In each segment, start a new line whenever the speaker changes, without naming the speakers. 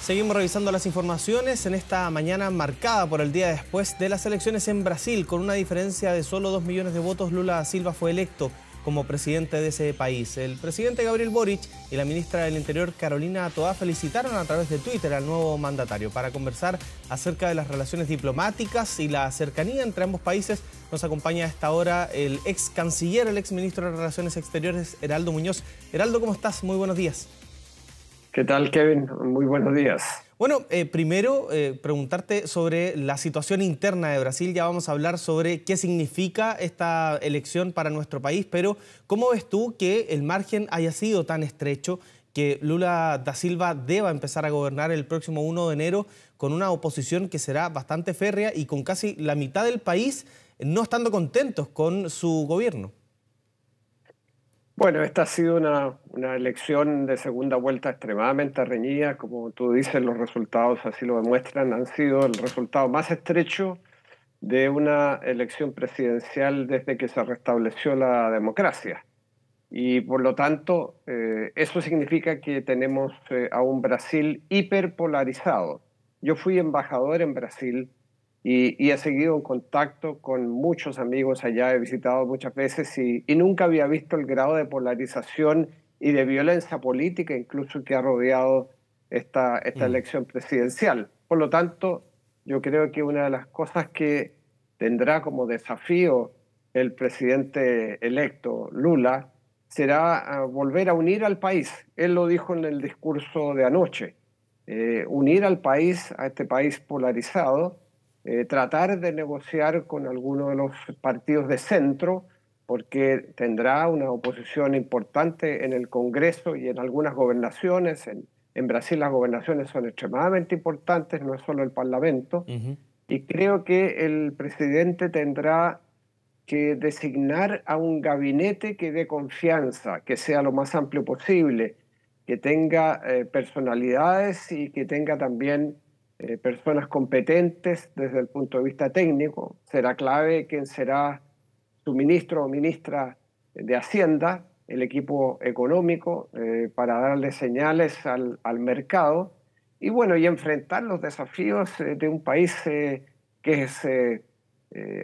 Seguimos revisando las informaciones en esta mañana marcada por el día después de las elecciones en Brasil. Con una diferencia de solo 2 millones de votos, Lula da Silva fue electo como presidente de ese país. El presidente Gabriel Boric y la ministra del Interior Carolina Toá felicitaron a través de Twitter al nuevo mandatario. Para conversar acerca de las relaciones diplomáticas y la cercanía entre ambos países, nos acompaña a esta hora el ex canciller, el ex ministro de Relaciones Exteriores, Heraldo Muñoz. Heraldo, ¿cómo estás? Muy buenos días.
¿Qué tal, Kevin? Muy buenos días.
Bueno, primero preguntarte sobre la situación interna de Brasil. Ya vamos a hablar sobre qué significa esta elección para nuestro país, pero ¿cómo ves tú que el margen haya sido tan estrecho que Lula da Silva deba empezar a gobernar el próximo 1 de enero con una oposición que será bastante férrea y con casi la mitad del país no estando contentos con su gobierno?
Bueno, esta ha sido una elección de segunda vuelta extremadamente reñida. Como tú dices, los resultados así lo demuestran. Han sido el resultado más estrecho de una elección presidencial desde que se restableció la democracia. Y por lo tanto, eso significa que tenemos a un Brasil hiperpolarizado. Yo fui embajador en Brasil y he seguido en contacto con muchos amigos allá, he visitado muchas veces y nunca había visto el grado de polarización y de violencia política incluso que ha rodeado esta elección presidencial. Por lo tanto, yo creo que una de las cosas que tendrá como desafío el presidente electo Lula será volver a unir al país. Él lo dijo en el discurso de anoche, unir al país, a este país polarizado, tratar de negociar con algunos de los partidos de centro, porque tendrá una oposición importante en el Congreso y en algunas gobernaciones. En Brasil las gobernaciones son extremadamente importantes, no es solo el Parlamento. Y creo que el presidente tendrá que designar a un gabinete que dé confianza, que sea lo más amplio posible, que tenga personalidades y que tenga también personas competentes desde el punto de vista técnico. Será clave quién será su ministro o ministra de Hacienda, el equipo económico, para darle señales al mercado y bueno, y enfrentar los desafíos de un país que es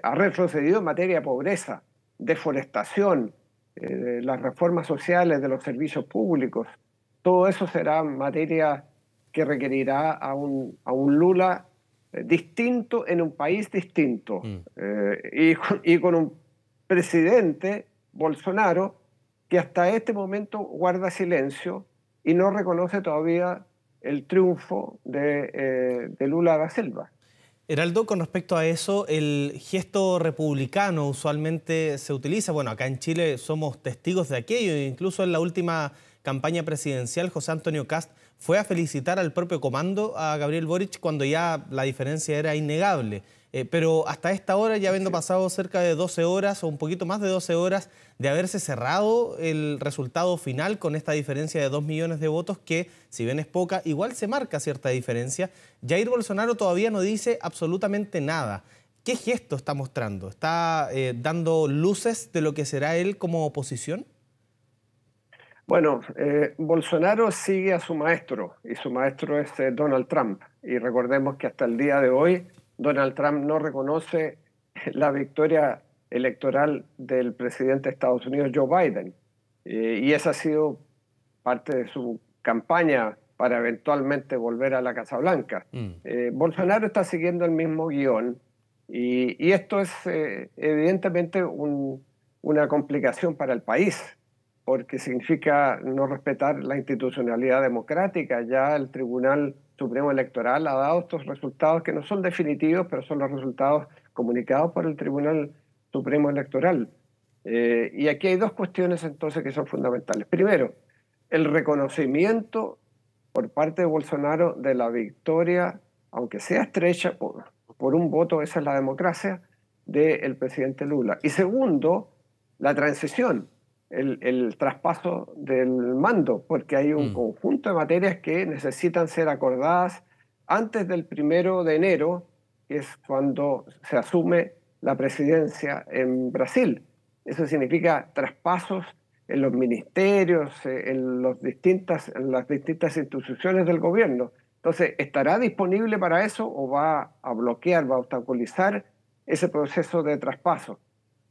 ha retrocedido en materia de pobreza, deforestación, las reformas sociales de los servicios públicos. Todo eso será materia que requerirá a un Lula distinto en un país distinto y con un presidente, Bolsonaro, que hasta este momento guarda silencio y no reconoce todavía el triunfo de Lula da Silva.
Heraldo, con respecto a eso, el gesto republicano usualmente se utiliza. Bueno, acá en Chile somos testigos de aquello. Incluso en la última campaña presidencial, José Antonio Kast fue a felicitar al propio comando a Gabriel Boric cuando ya la diferencia era innegable. Pero hasta esta hora, ya habiendo pasado cerca de 12 horas o un poquito más de 12 horas de haberse cerrado el resultado final con esta diferencia de 2 millones de votos que, si bien es poca, igual se marca cierta diferencia, Jair Bolsonaro todavía no dice absolutamente nada. ¿Qué gesto está mostrando? ¿Está dando luces de lo que será él como oposición?
Bueno, Bolsonaro sigue a su maestro y su maestro es Donald Trump. Y recordemos que hasta el día de hoy Donald Trump no reconoce la victoria electoral del presidente de Estados Unidos, Joe Biden. Y esa ha sido parte de su campaña para eventualmente volver a la Casa Blanca. Bolsonaro está siguiendo el mismo guión y esto es evidentemente una complicación para el país porque significa no respetar la institucionalidad democrática. Ya el Tribunal Supremo Electoral ha dado estos resultados que no son definitivos, pero son los resultados comunicados por el Tribunal Supremo Electoral. Y aquí hay dos cuestiones entonces que son fundamentales. Primero, el reconocimiento por parte de Bolsonaro de la victoria, aunque sea estrecha, por un voto, esa es la democracia, del presidente Lula. Y segundo, la transición, el traspaso del mando, porque hay un conjunto de materias que necesitan ser acordadas antes del 1 de enero, que es cuando se asume la presidencia en Brasil. Eso significa traspasos en los ministerios, en las distintas instituciones del gobierno. Entonces, ¿estará disponible para eso o va a bloquear, va a obstaculizar ese proceso de traspaso?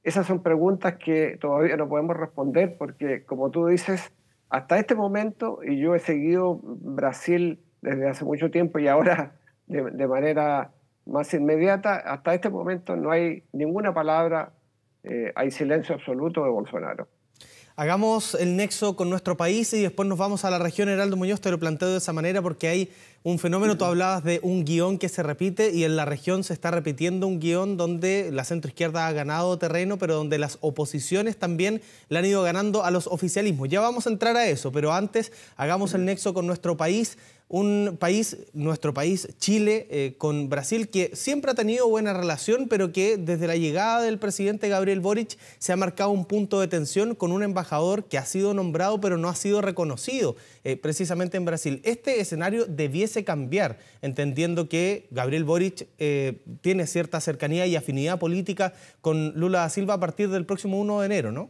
Esas son preguntas que todavía no podemos responder porque, como tú dices, hasta este momento, y yo he seguido Brasil desde hace mucho tiempo y ahora de manera más inmediata, hasta este momento no hay ninguna palabra, hay silencio absoluto de Bolsonaro.
Hagamos el nexo con nuestro país y después nos vamos a la región. Heraldo Muñoz, te lo planteo de esa manera porque hay un fenómeno, tú hablabas de un guión que se repite y en la región se está repitiendo un guión donde la centroizquierda ha ganado terreno, pero donde las oposiciones también le han ido ganando a los oficialismos. Ya vamos a entrar a eso, pero antes hagamos el nexo con nuestro país. Un país, nuestro país, Chile, con Brasil, que siempre ha tenido buena relación, pero que desde la llegada del presidente Gabriel Boric se ha marcado un punto de tensión con un embajador que ha sido nombrado, pero no ha sido reconocido precisamente en Brasil. Este escenario debiese cambiar, entendiendo que Gabriel Boric tiene cierta cercanía y afinidad política con Lula da Silva a partir del próximo 1 de enero, ¿no?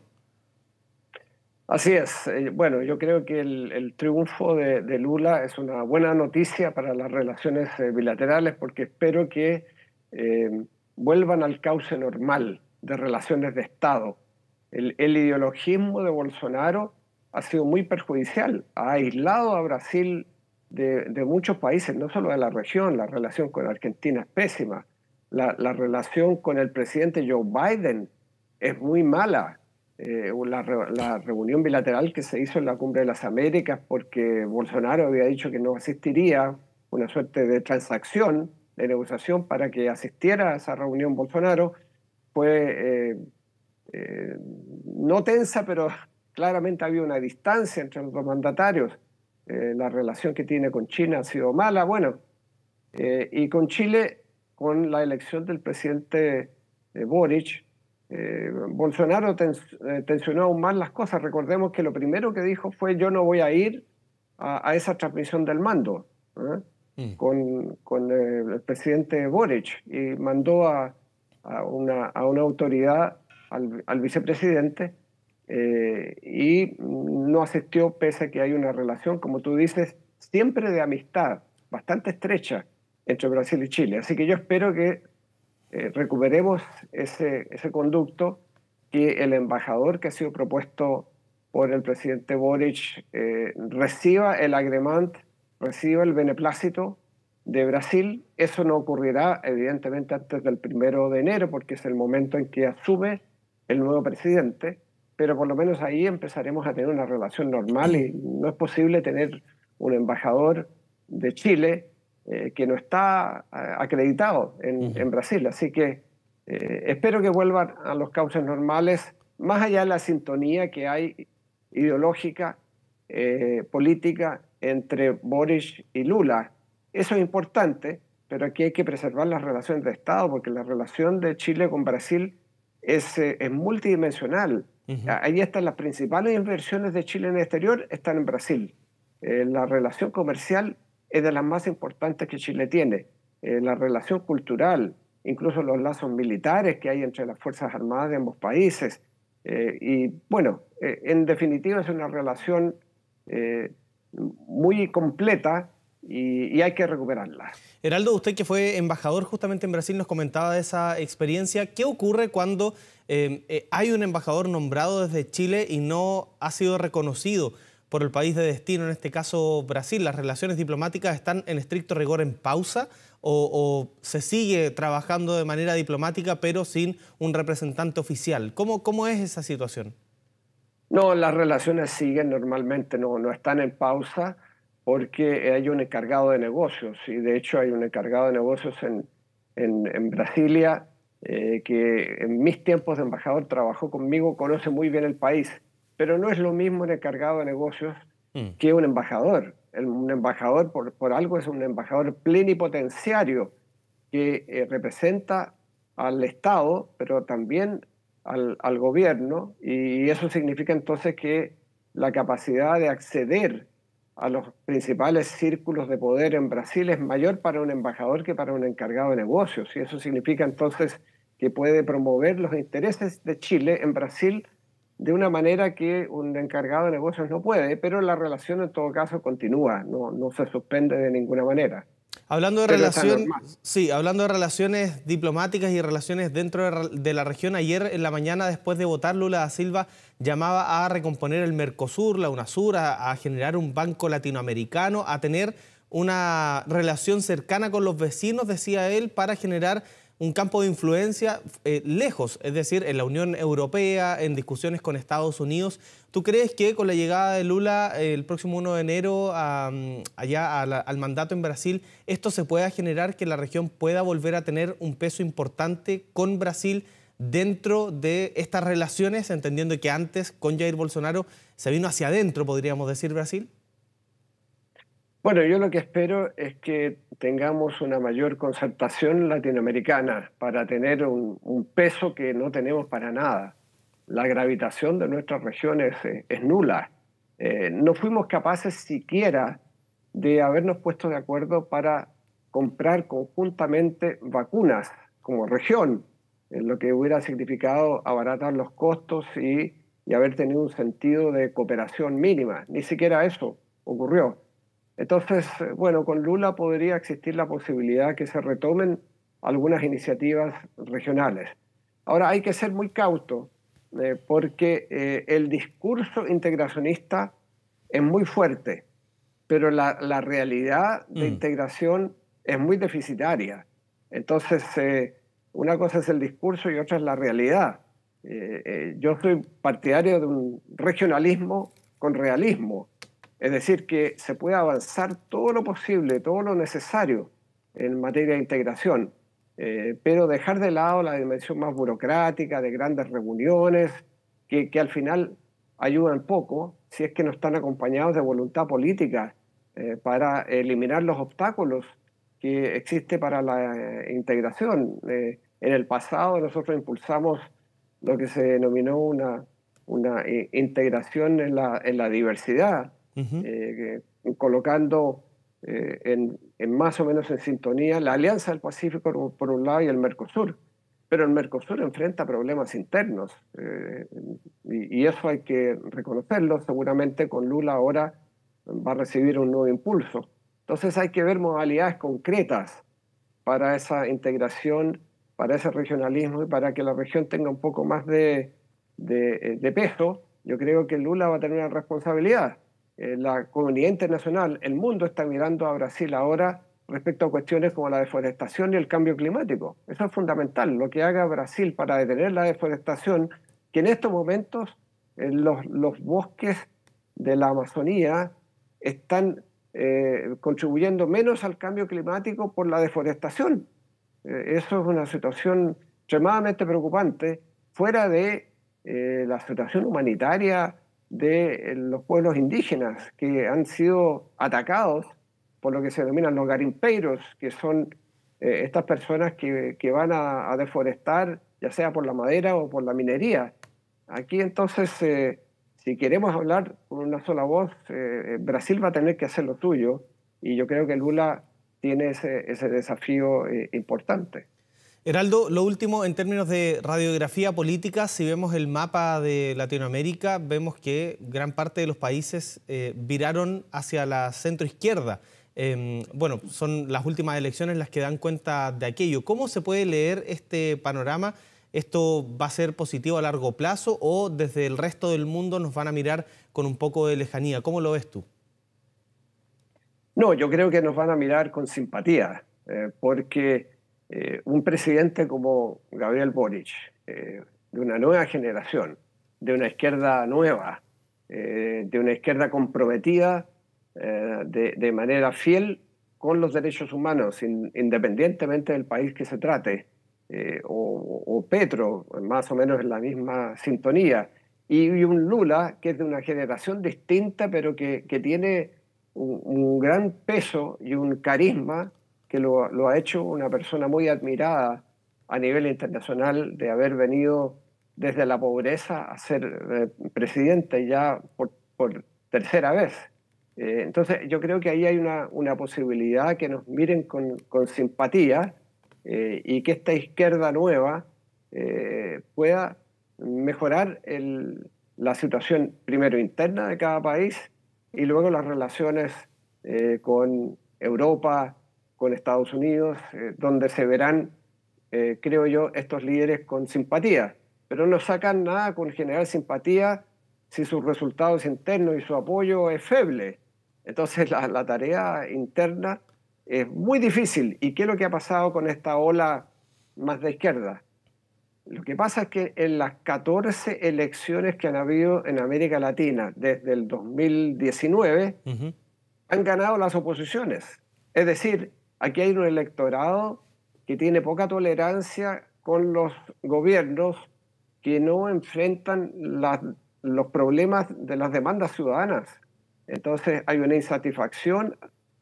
Así es. Bueno, yo creo que el triunfo de Lula es una buena noticia para las relaciones bilaterales porque espero que eh, vuelvan al cauce normal de relaciones de Estado. El ideologismo de Bolsonaro ha sido muy perjudicial, ha aislado a Brasil de muchos países, no solo de la región. La relación con Argentina es pésima, la relación con el presidente Joe Biden es muy mala. La reunión bilateral que se hizo en la Cumbre de las Américas, porque Bolsonaro había dicho que no asistiría, una suerte de transacción, de negociación para que asistiera a esa reunión Bolsonaro, fue no tensa, pero claramente había una distancia entre los dos mandatarios. La relación que tiene con China ha sido mala, bueno, y con Chile, con la elección del presidente Boric, Bolsonaro tensionó aún más las cosas. Recordemos que lo primero que dijo fue: yo no voy a ir a esa transmisión del mando, ¿eh? Con el presidente Boric, y mandó a una autoridad, al vicepresidente, y no asistió pese a que hay una relación, como tú dices, siempre de amistad, bastante estrecha entre Brasil y Chile. Así que yo espero que recuperemos ese conducto, que el embajador que ha sido propuesto por el presidente Boric reciba el agremant, reciba el beneplácito de Brasil. Eso no ocurrirá evidentemente antes del 1 de enero, porque es el momento en que asume el nuevo presidente, pero por lo menos ahí empezaremos a tener una relación normal y no es posible tener un embajador de Chile que no está acreditado en Brasil. Así que espero que vuelvan a los cauces normales, más allá de la sintonía que hay ideológica, política, entre Boric y Lula. Eso es importante, pero aquí hay que preservar las relaciones de Estado, porque la relación de Chile con Brasil es multidimensional. Ahí están las principales inversiones de Chile en el exterior, están en Brasil. La relación comercial es de las más importantes que Chile tiene. La relación cultural, incluso los lazos militares que hay entre las Fuerzas Armadas de ambos países. Y bueno, en definitiva es una relación muy completa y hay que recuperarla.
Heraldo, usted que fue embajador justamente en Brasil nos comentaba de esa experiencia. ¿Qué ocurre cuando hay un embajador nombrado desde Chile y no ha sido reconocido por el país de destino, en este caso Brasil? ¿Las relaciones diplomáticas están en estricto rigor en pausa o se sigue trabajando de manera diplomática pero sin un representante oficial? ¿Cómo es esa situación?
No, las relaciones siguen normalmente, no están en pausa, porque hay un encargado de negocios, y de hecho hay un encargado de negocios en Brasilia, que en mis tiempos de embajador trabajó conmigo, conoce muy bien el país, pero no es lo mismo un encargado de negocios que un embajador. Un embajador, por algo, es un embajador plenipotenciario que representa al Estado, pero también al gobierno, y eso significa entonces que la capacidad de acceder a los principales círculos de poder en Brasil es mayor para un embajador que para un encargado de negocios, y eso significa entonces que puede promover los intereses de Chile en Brasil de una manera que un encargado de negocios no puede, pero la relación en todo caso continúa, no se suspende de ninguna manera.
Hablando de
Pero es anormal.
sí, hablando de relaciones diplomáticas y relaciones dentro de la región, ayer en la mañana, después de votar, Lula da Silva llamaba a recomponer el Mercosur, la UNASUR, a generar un banco latinoamericano, a tener una relación cercana con los vecinos, decía él, para generar un campo de influencia lejos, es decir, en la Unión Europea, en discusiones con Estados Unidos. ¿Tú crees que con la llegada de Lula el próximo 1 de enero al mandato en Brasil, esto se pueda generar, que la región pueda volver a tener un peso importante con Brasil dentro de estas relaciones, entendiendo que antes con Jair Bolsonaro se vino hacia adentro, podríamos decir, Brasil?
Bueno, yo lo que espero es que tengamos una mayor concertación latinoamericana para tener un peso que no tenemos para nada. La gravitación de nuestras regiones es nula. No fuimos capaces siquiera de habernos puesto de acuerdo para comprar conjuntamente vacunas como región, lo que hubiera significado abaratar los costos y haber tenido un sentido de cooperación mínima. Ni siquiera eso ocurrió. Entonces, bueno, con Lula podría existir la posibilidad que se retomen algunas iniciativas regionales. Ahora, hay que ser muy cauto porque el discurso integracionista es muy fuerte, pero la realidad de integración es muy deficitaria. Entonces, una cosa es el discurso y otra es la realidad. Yo soy partidario de un regionalismo con realismo. Es decir, que se puede avanzar todo lo posible, todo lo necesario en materia de integración, pero dejar de lado la dimensión más burocrática, de grandes reuniones, que al final ayudan poco si es que no están acompañados de voluntad política para eliminar los obstáculos que existe para la integración. En el pasado nosotros impulsamos lo que se denominó una integración en la diversidad, colocando en más o menos en sintonía la Alianza del Pacífico por un lado y el Mercosur. Pero el Mercosur enfrenta problemas internos y eso hay que reconocerlo. Seguramente con Lula ahora va a recibir un nuevo impulso. Entonces hay que ver modalidades concretas para esa integración, para ese regionalismo y para que la región tenga un poco más de peso. Yo creo que Lula va a tener una responsabilidad. La comunidad internacional, el mundo está mirando a Brasil ahora respecto a cuestiones como la deforestación y el cambio climático. Eso es fundamental. Lo que haga Brasil para detener la deforestación, que en estos momentos los bosques de la Amazonía están contribuyendo menos al cambio climático por la deforestación. Eso es una situación extremadamente preocupante, fuera de la situación humanitaria de los pueblos indígenas que han sido atacados por lo que se denominan los garimpeiros, que son estas personas que van a deforestar, ya sea por la madera o por la minería. Aquí entonces, si queremos hablar con una sola voz, Brasil va a tener que hacer lo suyo y yo creo que Lula tiene ese desafío importante.
Heraldo, lo último en términos de radiografía política, si vemos el mapa de Latinoamérica, vemos que gran parte de los países viraron hacia la centroizquierda. Bueno, son las últimas elecciones las que dan cuenta de aquello. ¿Cómo se puede leer este panorama? ¿Esto va a ser positivo a largo plazo o desde el resto del mundo nos van a mirar con un poco de lejanía? ¿Cómo lo ves tú?
No, yo creo que nos van a mirar con simpatía, porque un presidente como Gabriel Boric, de una nueva generación, de una izquierda nueva, de una izquierda comprometida de manera fiel con los derechos humanos, independientemente del país que se trate, o Petro, más o menos en la misma sintonía, y un Lula que es de una generación distinta, pero que tiene un gran peso y un carisma que lo ha hecho una persona muy admirada a nivel internacional, de haber venido desde la pobreza a ser presidente ya por tercera vez. Entonces yo creo que ahí hay una posibilidad que nos miren con simpatía y que esta izquierda nueva pueda mejorar la situación primero interna de cada país y luego las relaciones con Europa, con Estados Unidos, donde se verán, creo yo, estos líderes con simpatía, pero no sacan nada con generar simpatía si sus resultados internos y su apoyo es feble. Entonces la tarea interna es muy difícil. ¿Y qué es lo que ha pasado con esta ola más de izquierda? Lo que pasa es que en las 14 elecciones que han habido en América Latina desde el 2019, han ganado las oposiciones. Es decir, aquí hay un electorado que tiene poca tolerancia con los gobiernos que no enfrentan los problemas de las demandas ciudadanas. Entonces hay una insatisfacción,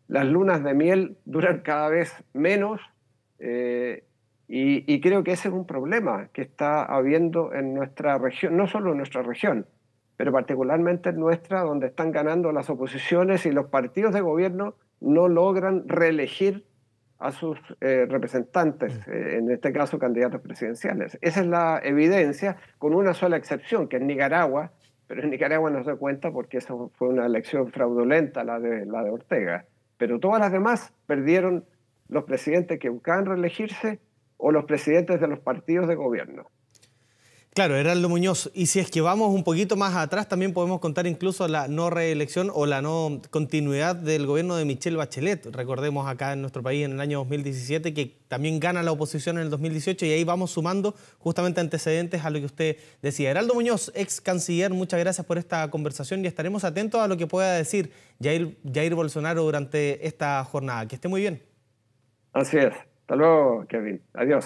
las lunas de miel duran cada vez menos, y creo que ese es un problema que está habiendo en nuestra región, no solo en nuestra región, pero particularmente en nuestra, donde están ganando las oposiciones y los partidos de gobierno no logran reelegir a sus representantes, en este caso candidatos presidenciales. Esa es la evidencia, con una sola excepción, que es Nicaragua, pero en Nicaragua no se cuenta porque eso fue una elección fraudulenta, la de Ortega. Pero todas las demás perdieron los presidentes que buscaban reelegirse o los presidentes de los partidos de gobierno.
Claro, Heraldo Muñoz, y si es que vamos un poquito más atrás, también podemos contar incluso la no reelección o la no continuidad del gobierno de Michelle Bachelet. Recordemos acá en nuestro país en el año 2017 que también gana la oposición en el 2018 y ahí vamos sumando justamente antecedentes a lo que usted decía. Heraldo Muñoz, ex canciller, muchas gracias por esta conversación y estaremos atentos a lo que pueda decir Jair Bolsonaro durante esta jornada. Que esté muy bien.
Así es. Hasta luego, Kevin. Adiós.